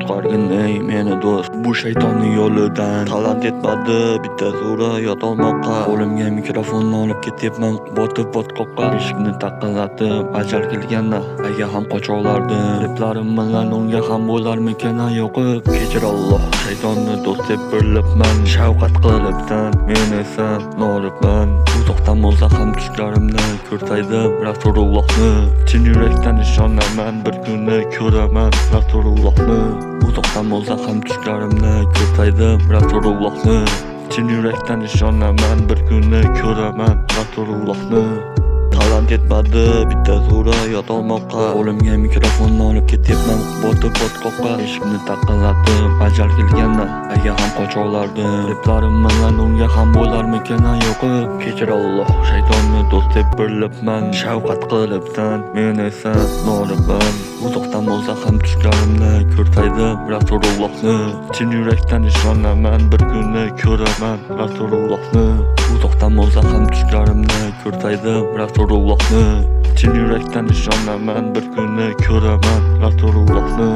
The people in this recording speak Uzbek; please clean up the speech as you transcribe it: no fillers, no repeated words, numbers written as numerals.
qutqargin ey meni do'st bu shaytonni yo'lidan. Talant etmadi bitta sura yotolmoqqa. Qo'limga mikrofonni olib ketyapman botib botqoqqa. Eshikni taqillatib ajal kelganda agar ham qochoqlardim. Replarim bilan unga ham bo'larmikan yo'qib. Kechir Alloh shaytonni do'st deb bilibman. Shavqat qilibsan men esa noribman. Uzoqdan bo'lsa ham tushlarimda ko'rsaydim Rasulullohni. Chin yurakdan ishonaman bir kuni ko'raman Rasulullohni. Uzoqdan bo'lsa ham tushlarimda ko'rsaydim Rasulullohni. Chin yurakdan ishonaman bir kuni ko'raman Rasulullohni. Talant etmadi bitta sura yotolmoqqa. Qo'limga mikrofonni olib ketyapman botib botqoqqa. Eshikni taqillatib ajal kelganda agar ham qochoqlardim. Replarim bilan unga ham bo'larmikan yo'qib. Kechir Alloh shaytonni do'st deb bilibman. Shavqat qilibsan men esa noribman. Uzoqdan bo'lsa ham tushlarimda ko'rsaydim Rasulullohni. Chin yurakdan ishonaman bir kuni ko'raman Rasulullohni. Uzoqdan bo'lsa ham tushlarimda ko'rsaydim Rasulullohni. Chin yurakdan ishonaman bir kuni ko'raman Rasulullohni.